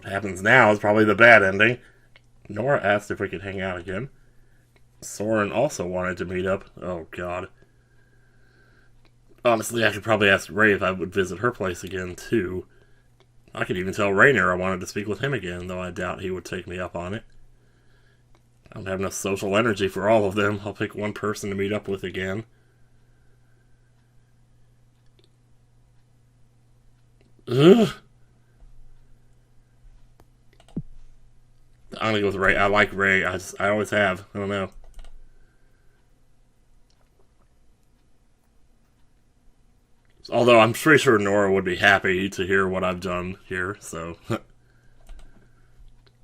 What happens now is probably the bad ending. Nora asked if we could hang out again. Soren also wanted to meet up. Oh, God. Honestly, I could probably ask Ray if I would visit her place again, too. I could even tell Rainer I wanted to speak with him again, though I doubt he would take me up on it. I don't have enough social energy for all of them. I'll pick one person to meet up with again. Ugh. I'm gonna go with Ray. I like Ray. I always have. I don't know. Although I'm pretty sure Nora would be happy to hear what I've done here, so.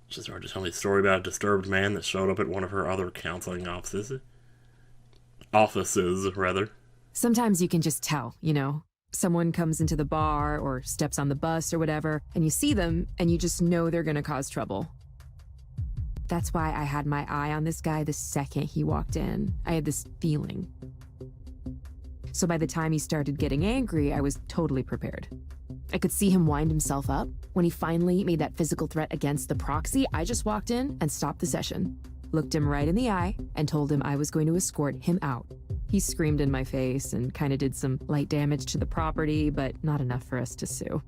She started to tell me a story about a disturbed man that showed up at one of her other counseling offices. Offices, rather. Sometimes you can just tell, you know? Someone comes into the bar or steps on the bus or whatever, and you see them, and you just know they're gonna cause trouble. That's why I had my eye on this guy the second he walked in. I had this feeling. So by the time he started getting angry, I was totally prepared. I could see him wind himself up. When he finally made that physical threat against the proxy, I just walked in and stopped the session, looked him right in the eye, and told him I was going to escort him out. He screamed in my face and kind of did some light damage to the property, but not enough for us to sue.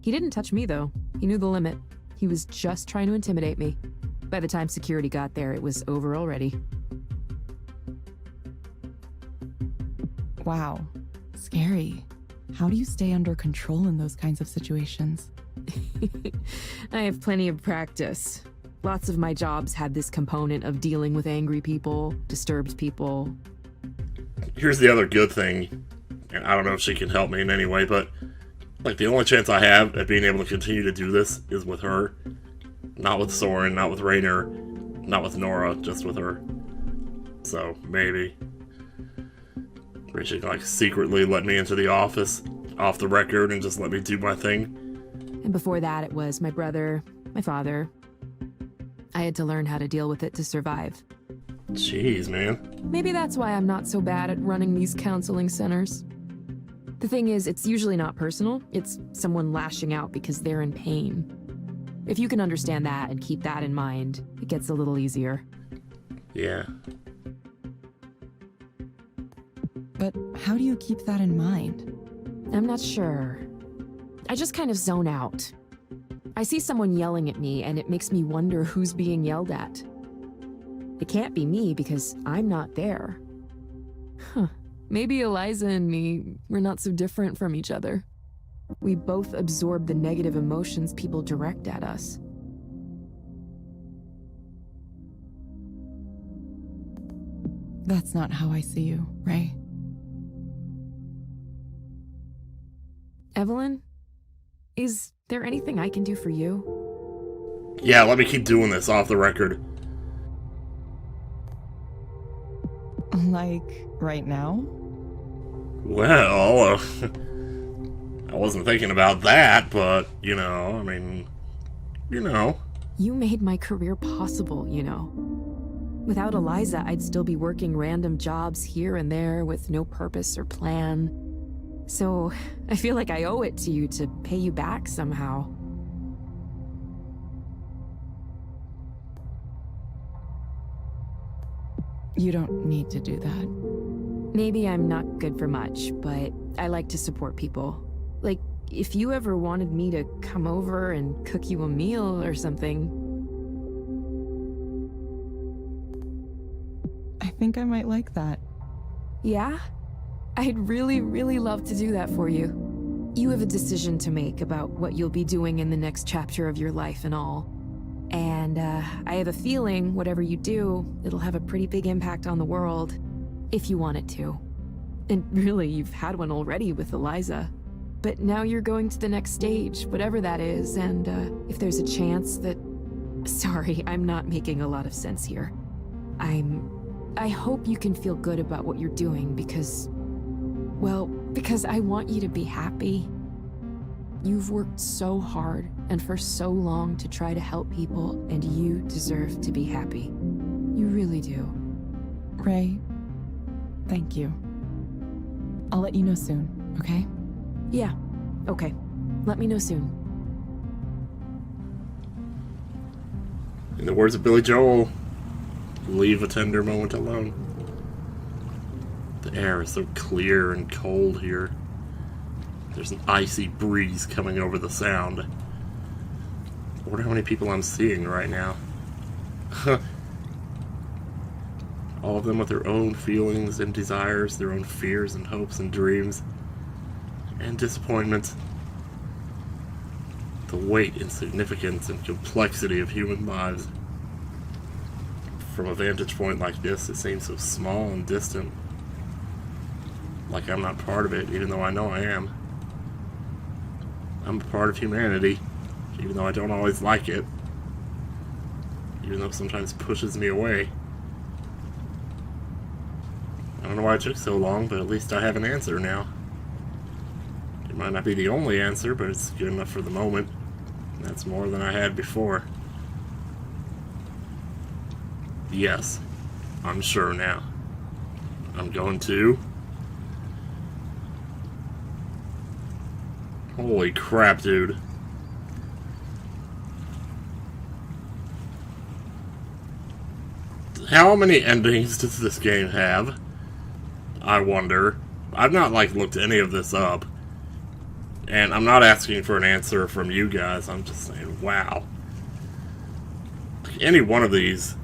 He didn't touch me, though. He knew the limit. He was just trying to intimidate me. By the time security got there, it was over already. Wow. Scary. How do you stay under control in those kinds of situations? I have plenty of practice. Lots of my jobs had this component of dealing with angry people, disturbed people. Here's the other good thing, and I don't know if she can help me in any way, but like the only chance I have at being able to continue to do this is with her. Not with Soren, not with Rainer, not with Nora, just with her. So, maybe. Maybe she can like secretly let me into the office, off the record, and just let me do my thing. And before that, it was my brother, my father. I had to learn how to deal with it to survive. Jeez, man. Maybe that's why I'm not so bad at running these counseling centers. The thing is, it's usually not personal. It's someone lashing out because they're in pain. If you can understand that and keep that in mind, it gets a little easier. Yeah. But how do you keep that in mind? I'm not sure. I just kind of zone out. I see someone yelling at me, and it makes me wonder who's being yelled at. It can't be me because I'm not there. Huh. Maybe Eliza and me, we're not so different from each other. We both absorb the negative emotions people direct at us. That's not how I see you, Ray. Evelyn, is there anything I can do for you? Yeah, let me keep doing this off the record. Like, right now? Well, I wasn't thinking about that, but, you know, I mean, you know. You made my career possible, you know. Without Eliza, I'd still be working random jobs here and there with no purpose or plan. So, I feel like I owe it to you to pay you back somehow. You don't need to do that. Maybe I'm not good for much, but I like to support people. Like, if you ever wanted me to come over and cook you a meal or something. I think I might like that. Yeah? I'd really, really love to do that for you. You have a decision to make about what you'll be doing in the next chapter of your life and all. And I have a feeling whatever you do, it'll have a pretty big impact on the world, if you want it to. And really, you've had one already with Eliza. But now you're going to the next stage, whatever that is, and if there's a chance that... Sorry, I'm not making a lot of sense here. I hope you can feel good about what you're doing because... Well, because I want you to be happy. You've worked so hard and for so long to try to help people, and you deserve to be happy. You really do. Ray, thank you. I'll let you know soon, okay? Yeah, okay. Let me know soon. In the words of Billy Joel, leave a tender moment alone. The air is so clear and cold here. There's an icy breeze coming over the sound. I wonder how many people I'm seeing right now. All of them with their own feelings and desires, their own fears and hopes and dreams, and disappointments. The weight and significance and complexity of human lives. From a vantage point like this, it seems so small and distant. Like I'm not part of it, even though I know I am. I'm a part of humanity, even though I don't always like it. Even though it sometimes pushes me away. I don't know why it took so long, but at least I have an answer now. It might not be the only answer, but it's good enough for the moment. And that's more than I had before. Yes, I'm sure now. I'm going to... Holy crap, dude. How many endings does this game have? I wonder. I've not, looked any of this up. And I'm not asking for an answer from you guys. I'm just saying, wow. Any one of these...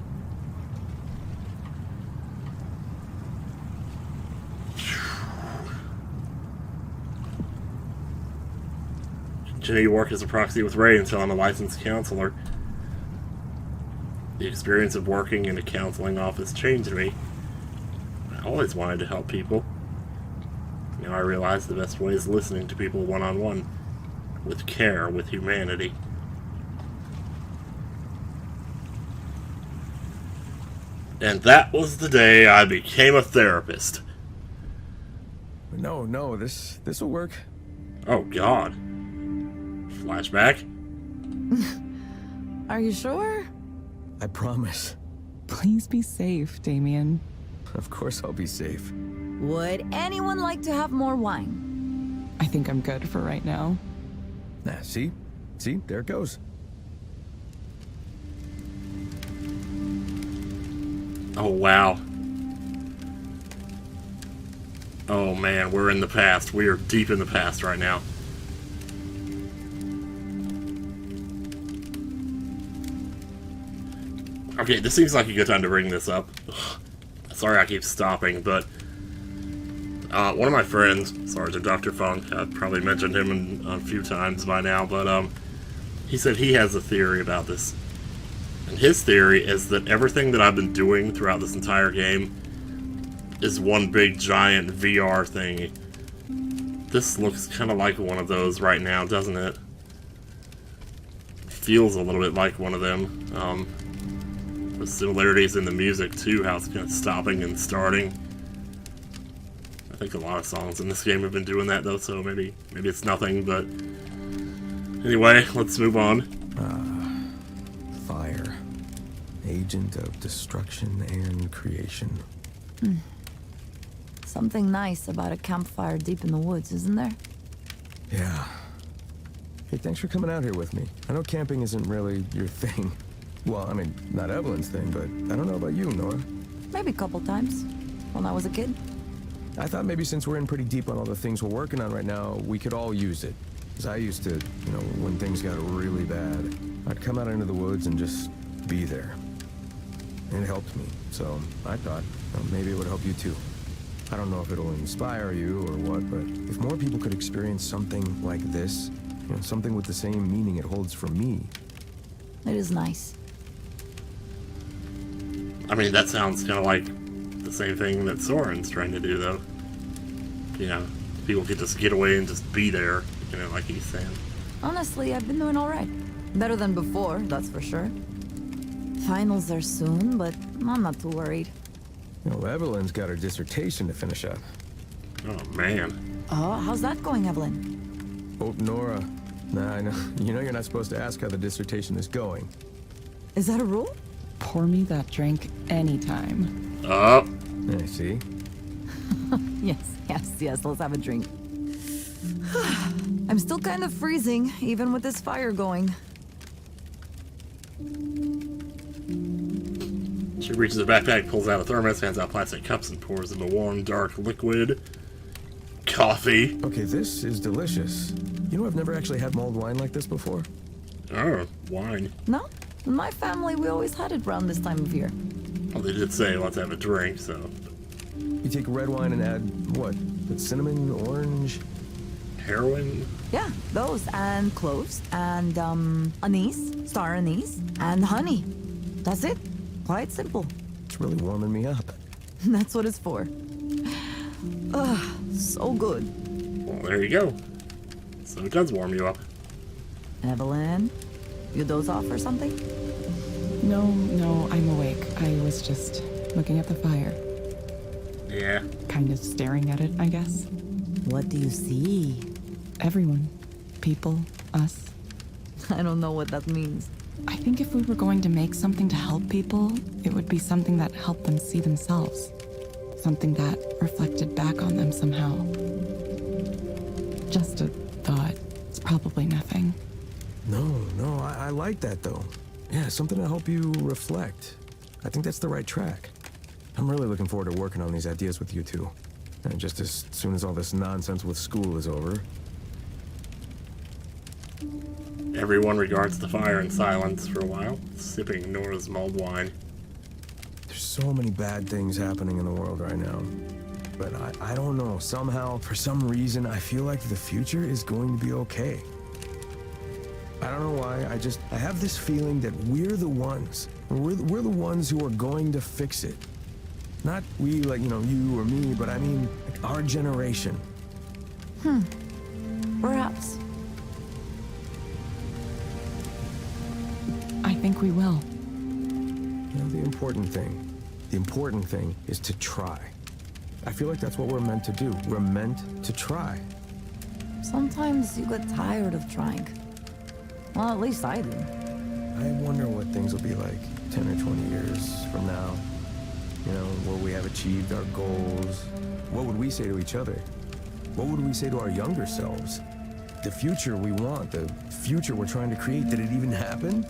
Continue to work as a proxy with Ray until I'm a licensed counselor. The experience of working in a counseling office changed me. I always wanted to help people. Now I realize the best way is listening to people one-on-one, with care, with humanity. And that was the day I became a therapist. No, this'll work. Oh, God. Flashback? Are you sure? I promise. Please be safe, Damien. Of course I'll be safe. Would anyone like to have more wine? I think I'm good for right now. See? There it goes. Oh, wow. Oh, man, we're in the past. We are deep in the past right now. Okay, this seems like a good time to bring this up. Ugh. Sorry I keep stopping, but one of my friends, Sergeant Dr. Funk, I've probably mentioned him a few times by now, but he said he has a theory about this. And his theory is that everything that I've been doing throughout this entire game is one big giant VR thing. This looks kind of like one of those right now, doesn't it? Feels a little bit like one of them. The similarities in the music too, how it's kind of stopping and starting. I think a lot of songs in this game have been doing that though, so maybe it's nothing, but anyway, let's move on. Fire. Agent of destruction and creation. Something nice about a campfire deep in the woods, isn't there? Yeah. Hey, thanks for coming out here with me. I know camping isn't really your thing. Well, I mean, not Evelyn's thing, but I don't know about you, Nora. Maybe a couple times. When I was a kid. I thought maybe since we're in pretty deep on all the things we're working on right now, we could all use it. Because I used to, when things got really bad, I'd come out into the woods and just be there. And it helped me, so I thought maybe it would help you too. I don't know if it'll inspire you or what, but if more people could experience something like this, something with the same meaning it holds for me. It is nice. I mean, that sounds kind of like the same thing that Soren's trying to do, though. People could just get away and just be there, like he's saying. Honestly, I've been doing alright. Better than before, that's for sure. Finals are soon, but I'm not too worried. Evelyn's got her dissertation to finish up. Oh, man. Oh, how's that going, Evelyn? Oh, Nora. Nah, I know. You're not supposed to ask how the dissertation is going. Is that a rule? Pour me that drink anytime. Up. I see. Yes, let's have a drink. I'm still kind of freezing, even with this fire going. She reaches her backpack, pulls out a thermos, hands out plastic cups, and pours in the warm, dark liquid. Coffee. Okay, this is delicious. You know, I've never actually had mulled wine like this before. Oh, wine. No? In my family, we always had it around this time of year. Well, they did say let's have a drink, so. You take red wine and add, what? It's cinnamon, orange? Heroin? Yeah, those, and cloves, and anise, star anise, and honey. That's it. Quite simple. It's really warming me up. That's what it's for. Ugh, so good. Well, there you go. So it does warm you up. Evelyn, you doze off or something? No, I'm awake. I was just looking at the fire. Yeah. Kind of staring at it, I guess. What do you see? Everyone. People. Us. I don't know what that means. I think if we were going to make something to help people, it would be something that helped them see themselves. Something that reflected back on them somehow. Just a thought. It's probably nothing. No, I like that though. Yeah, something to help you reflect. I think that's the right track. I'm really looking forward to working on these ideas with you two. And just as soon as all this nonsense with school is over. Everyone regards the fire in silence for a while, sipping Nora's mulled wine. There's so many bad things happening in the world right now. But I don't know, somehow, for some reason, I feel like the future is going to be okay. I don't know why, I have this feeling that we're the ones. We're the ones who are going to fix it. Not we, like, you or me, but I mean, like, our generation. Perhaps. I think we will. The important thing is to try. I feel like that's what we're meant to do. We're meant to try. Sometimes you get tired of trying. Well, at least I do. I wonder what things will be like 10 or 20 years from now. Will we have achieved our goals? What would we say to each other? What would we say to our younger selves? The future we want, the future we're trying to create, did it even happen?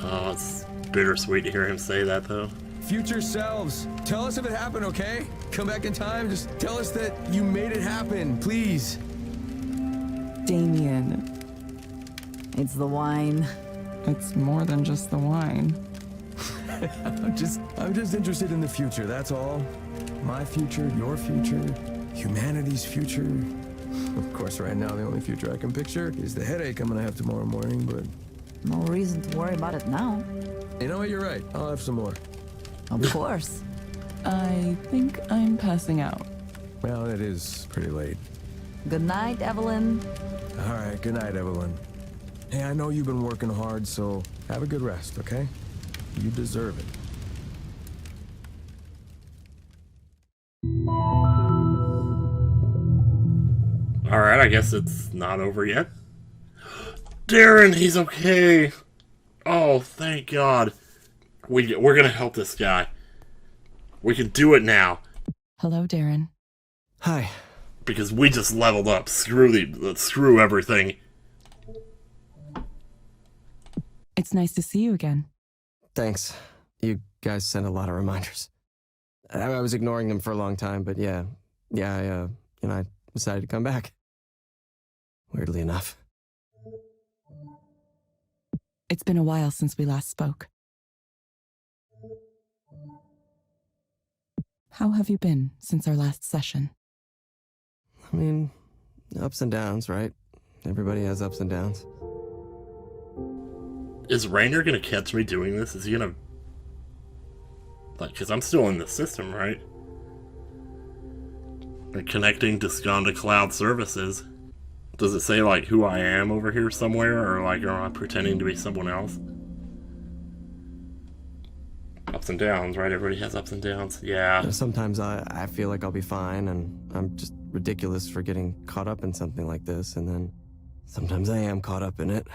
Oh, it's bittersweet to hear him say that, though. Future selves, tell us if it happened, okay? Come back in time, just tell us that you made it happen, please. Damien, It's the wine. it's more than just the wine. I'm just interested in the future, that's all. My future, your future, humanity's future. Of course, right now, the only future I can picture is the headache I'm gonna have tomorrow morning, but... No reason to worry about it now. You know what, you're right. I'll have some more. Of course. I think I'm passing out. Well, it is pretty late. Good night, Evelyn. All right, good night, Evelyn. Hey, I know you've been working hard, so have a good rest, okay? You deserve it. Alright, I guess it's not over yet. Darren, he's okay. Oh, thank God. We're gonna help this guy. We can do it now. Hello, Darren. Hi. Because we just leveled up. Screw everything. It's nice to see you again. Thanks. You guys sent a lot of reminders. I was ignoring them for a long time, but I decided to come back. Weirdly enough. It's been a while since we last spoke. How have you been since our last session? I mean, ups and downs, right? Everybody has ups and downs. Is Rainer gonna catch me doing this? Is he gonna... because I'm still in the system, right? And connecting to Skanda Cloud Services. Does it say, who I am over here somewhere? Or, am I pretending to be someone else? Ups and downs, right? Everybody has ups and downs. Yeah. Sometimes I feel like I'll be fine, and I'm just ridiculous for getting caught up in something like this, and then sometimes I am caught up in it.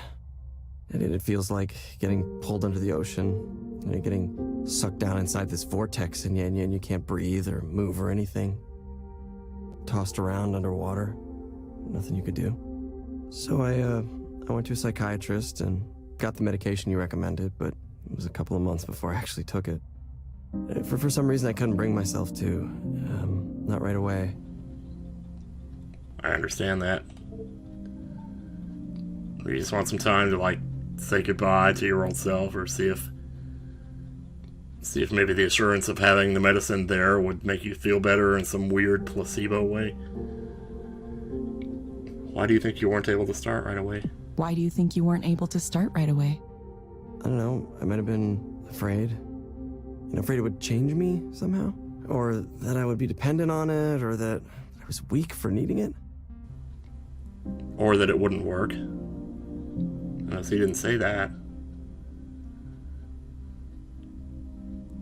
And it feels like getting pulled under the ocean, getting sucked down inside this vortex, and you can't breathe or move or anything. Tossed around underwater, nothing you could do. So I went to a psychiatrist and got the medication you recommended, but it was a couple of months before I actually took it. For some reason, I couldn't bring myself to. Not right away. I understand that. You just want some time to, like, say goodbye to your old self, or see if maybe the assurance of having the medicine there would make you feel better in some weird placebo way. Why do you think you weren't able to start right away? Why do you think you weren't able to start right away? I don't know. I might have been afraid. Afraid it would change me somehow? Or that I would be dependent on it, or that I was weak for needing it? Or that it wouldn't work. So he didn't say that.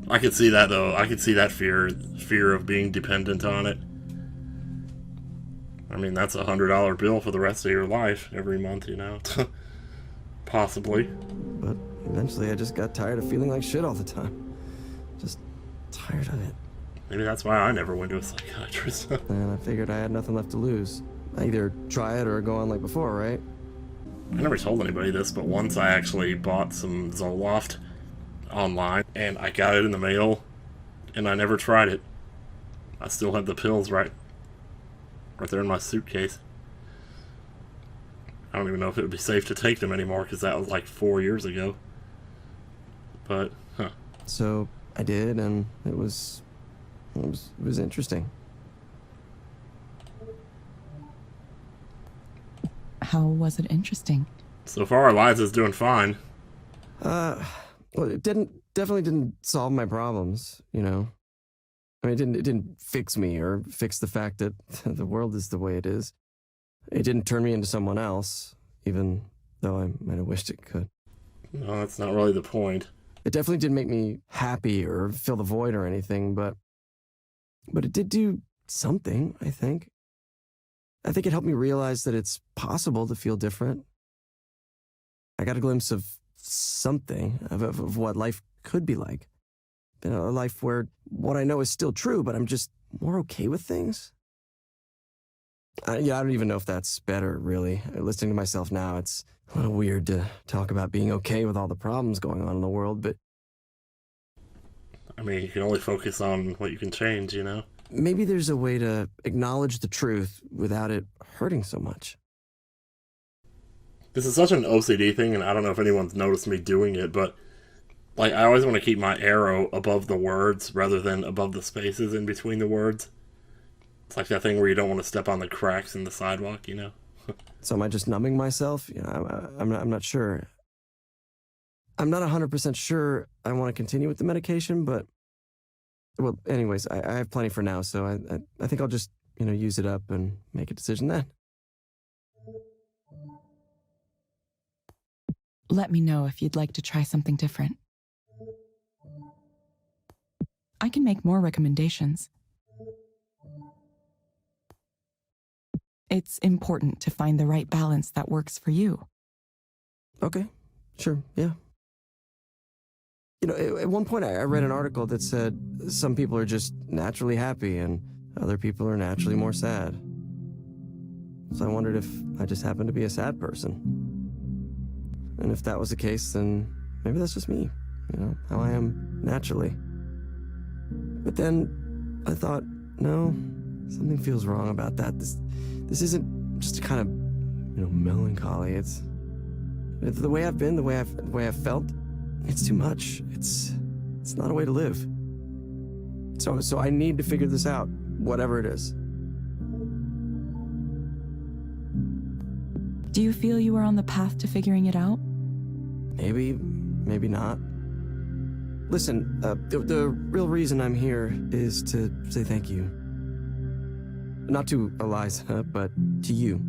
I could see that, though. I could see that fear of being dependent on it. I mean, that's $100 bill for the rest of your life every month, Possibly. But eventually I just got tired of feeling like shit all the time. Just tired of it. Maybe that's why I never went to a psychiatrist. And I figured I had nothing left to lose. I either try it or go on like before, right? I never told anybody this, but once I actually bought some Zoloft online, and I got it in the mail, and I never tried it. I still have the pills right there in my suitcase. I don't even know if it would be safe to take them anymore, because that was like 4 years ago. But, So I did, and it was interesting. How was it interesting? So far, Eliza's doing fine. Well, it definitely didn't solve my problems, I mean, it didn't fix me or fix the fact that the world is the way it is. It didn't turn me into someone else, even though I might have wished it could. No, that's not really the point. It definitely didn't make me happy or fill the void or anything, but it did do something, I think. I think it helped me realize that it's possible to feel different. I got a glimpse of something, of what life could be like. A life where what I know is still true, but I'm just more okay with things. I don't even know if that's better, really. Listening to myself now, it's a little weird to talk about being okay with all the problems going on in the world, but... I mean, you can only focus on what you can change, Maybe there's a way to acknowledge the truth without it hurting so much. This is such an OCD thing, and I don't know if anyone's noticed me doing it, but like I always want to keep my arrow above the words rather than above the spaces in between the words. It's like that thing where you don't want to step on the cracks in the sidewalk, So am I just numbing myself? I'm not sure. I'm not 100% sure I want to continue with the medication, but... Well, anyways, I have plenty for now, so I think I'll just, use it up and make a decision then. Let me know if you'd like to try something different. I can make more recommendations. It's important to find the right balance that works for you. Okay, sure, yeah. At one point I read an article that said some people are just naturally happy and other people are naturally more sad. So I wondered if I just happened to be a sad person. And if that was the case, then maybe that's just me, how I am naturally. But then I thought, no, something feels wrong about that. This isn't just a kind of, melancholy. It's the way I've been, the way I've felt. It's too much. It's not a way to live. So I need to figure this out, whatever it is. Do you feel you are on the path to figuring it out? Maybe, maybe not. Listen, the real reason I'm here is to say thank you. Not to Eliza, but to you.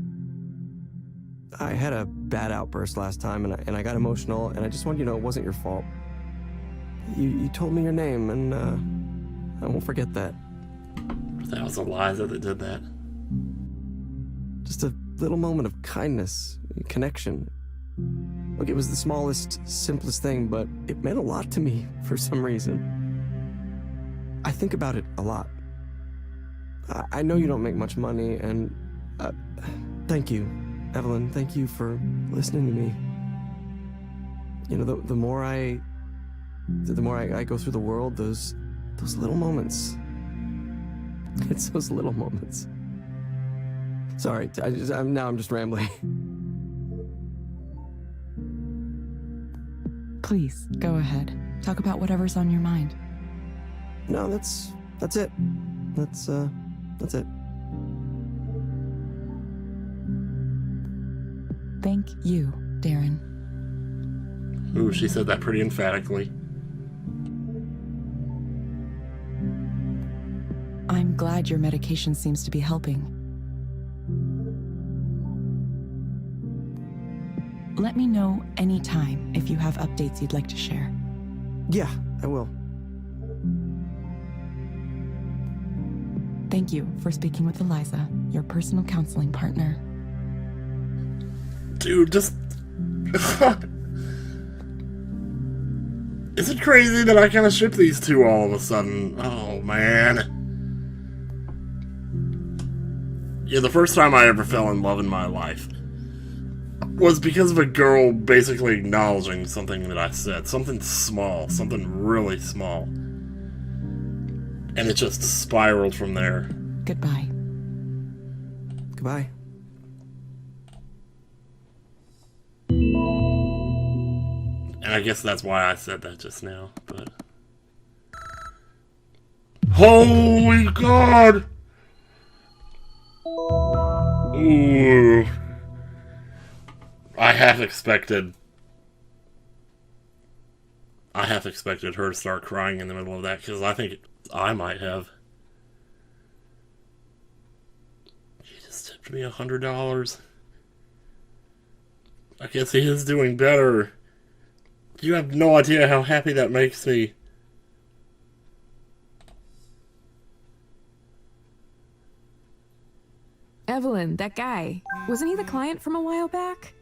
I had a bad outburst last time, and I got emotional, and I just wanted you to know it wasn't your fault. You told me your name, and I won't forget that. That was Eliza that did that. Just a little moment of kindness, connection. Look, it was the smallest, simplest thing, but it meant a lot to me for some reason. I think about it a lot. I know you don't make much money, and thank you. Evelyn, thank you for listening to me. You know, the more I go through the world, those little moments. It's those little moments. Sorry, I'm just rambling. Please, go ahead. Talk about whatever's on your mind. No, that's it. That's it. Thank you, Darren. Ooh, she said that pretty emphatically. I'm glad your medication seems to be helping. Let me know anytime if you have updates you'd like to share. Yeah, I will. Thank you for speaking with Eliza, your personal counseling partner. Dude, just... Is it crazy that I kind of ship these two all of a sudden? Oh, man. Yeah, the first time I ever fell in love in my life was because of a girl basically acknowledging something that I said. Something small. Something really small. And it just spiraled from there. Goodbye. Goodbye. And I guess that's why I said that just now, but... Holy God! Ooh. I half expected her to start crying in the middle of that, because I think I might have. He just tipped me $100. I guess he is doing better. You have no idea how happy that makes me. Evelyn, that guy. Wasn't he the client from a while back?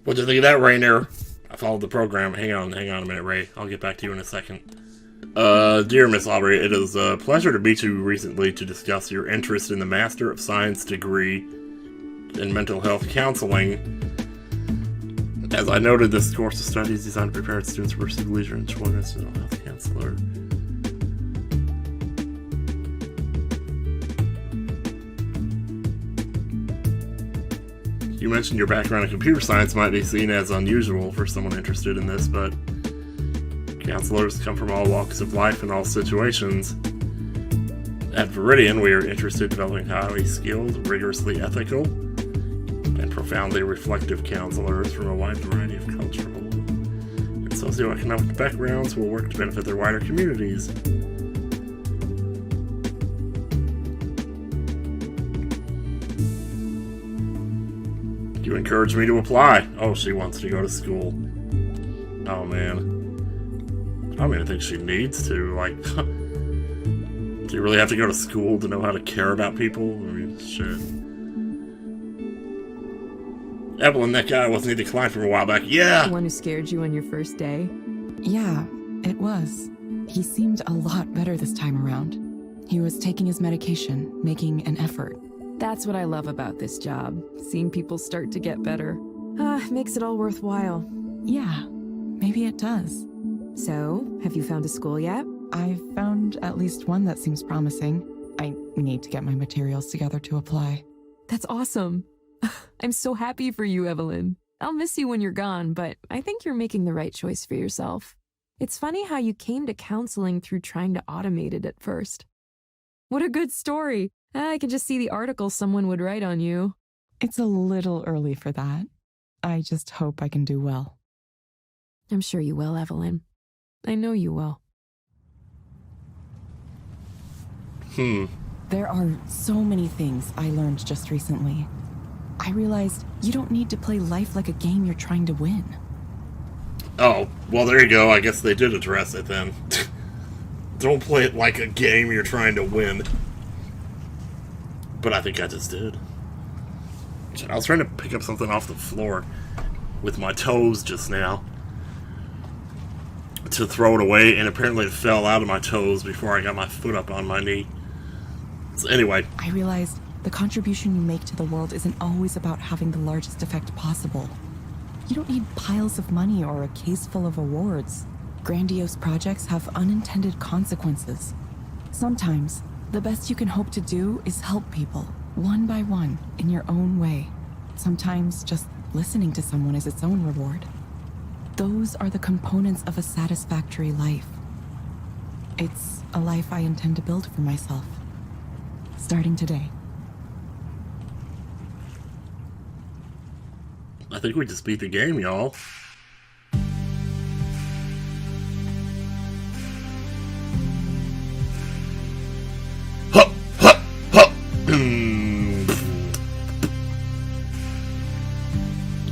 What'd you think of that, Rainier? I followed the program. Hang on a minute, Ray. I'll get back to you in a second. Dear Miss Aubrey, it is a pleasure to meet you recently to discuss your interest in the Master of Science degree in mental health counseling. As I noted, this course of study is designed to prepare students for pursuit of leisure and employment as a mental health counselor. You mentioned your background in computer science might be seen as unusual for someone interested in this, but counselors come from all walks of life and all situations. At Viridian, we are interested in developing highly skilled, rigorously ethical, and profoundly reflective counselors from a wide variety of cultural and socioeconomic backgrounds who will work to benefit their wider communities. You encouraged me to apply. Oh, she wants to go to school. Oh, man. I don't even think she needs to. Like, do you really have to go to school to know how to care about people? I mean, shit. Evelyn, that guy wasn't he the client from a while back? Yeah! The one who scared you on your first day? Yeah, it was. He seemed a lot better this time around. He was taking his medication, making an effort. That's what I love about this job. Seeing people start to get better. Makes it all worthwhile. Yeah, maybe it does. So, have you found a school yet? I've found at least one that seems promising. I need to get my materials together to apply. That's awesome. I'm so happy for you, Evelyn. I'll miss you when you're gone, but I think you're making the right choice for yourself. It's funny how you came to counseling through trying to automate it at first. What a good story. I can just see the article someone would write on you. It's a little early for that. I just hope I can do well. I'm sure you will, Evelyn. I know you will. There are so many things I learned just recently. I realized you don't need to play life like a game you're trying to win. Oh, well, there you go. I guess they did address it then. Don't play it like a game you're trying to win. But I think I just did. I was trying to pick up something off the floor with my toes just now to throw it away, and apparently it fell out of my toes before I got my foot up on my knee. So anyway. I realized The contribution you make to the world isn't always about having the largest effect possible. You don't need piles of money or a case full of awards. Grandiose projects have unintended consequences. Sometimes, the best you can hope to do is help people, one by one, in your own way. Sometimes just listening to someone is its own reward. Those are the components of a satisfactory life. It's a life I intend to build for myself, starting today. I think we just beat the game, y'all.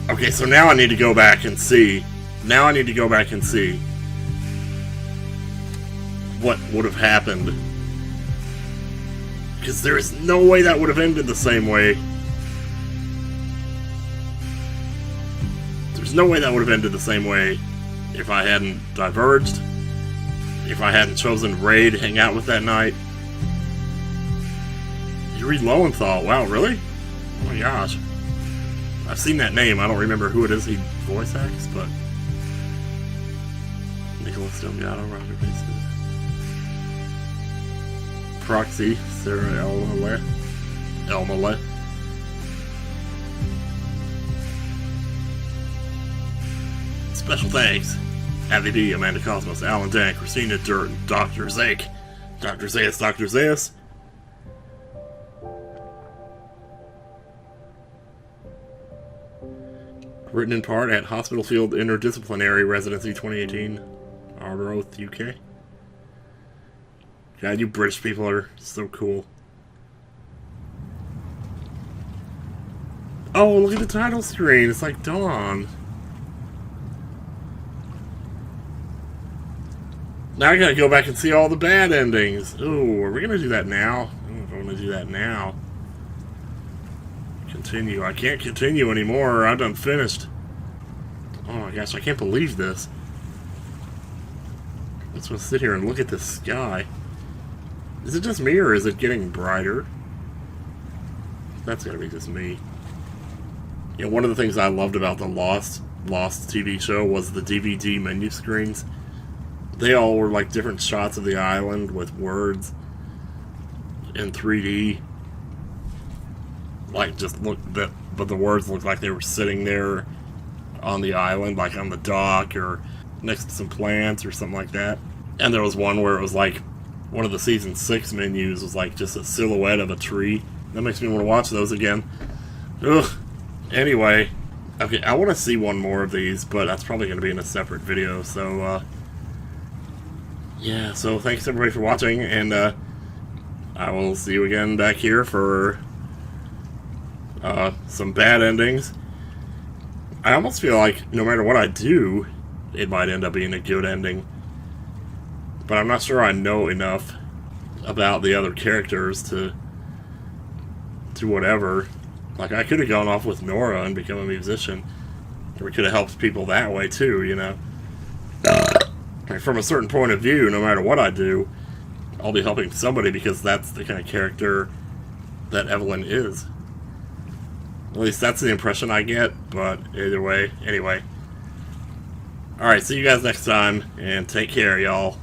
Okay, so now I need to go back and see. Now I need to go back and see what would have happened. Because there is no way that would have ended the same way. There's no way that would have ended the same way if I hadn't diverged, if I hadn't chosen Ray to hang out with that night. You read Lowenthal. Wow, really? Oh my gosh. I've seen that name. I don't remember who it is he voice acts, but Nicholas Delgado, Roger Bases. Proxy, Sarah Elmale. Special thanks. Abby D, Amanda Cosmos, Alan Dan, Christina Dirt, Dr. Zake, Dr. Zayas. Written in part at Hospital Field Interdisciplinary Residency 2018, Arbroath, UK. God, you British people are so cool. Oh, look at the title screen. It's like Dawn. Now I gotta go back and see all the bad endings. Ooh, are we gonna do that now? I don't know if I wanna do that now. Continue. I can't continue anymore. I'm done finished. Oh my gosh, I can't believe this. I just want to sit here and look at this sky. Is it just me, or is it getting brighter? That's gotta be just me. You know, one of the things I loved about the Lost TV show was the DVD menu screens. They all were like different shots of the island with words in 3D. Like, just look that, but the words looked like they were sitting there on the island, like on the dock or next to some plants or something like that. And there was one where it was like one of the season 6 menus was like just a silhouette of a tree. That makes me want to watch those again. Ugh. Anyway, okay, I want to see one more of these, but that's probably going to be in a separate video. So, yeah. So thanks everybody for watching, and I will see you again back here for some bad endings. I almost feel like no matter what I do, it might end up being a good ending. But I'm not sure I know enough about the other characters to whatever. Like, I could have gone off with Nora and become a musician. Or we could have helped people that way too, you know. Like, from a certain point of view, no matter what I do, I'll be helping somebody because that's the kind of character that Evelyn is. At least that's the impression I get, but either way, anyway. Alright, see you guys next time, and take care, y'all.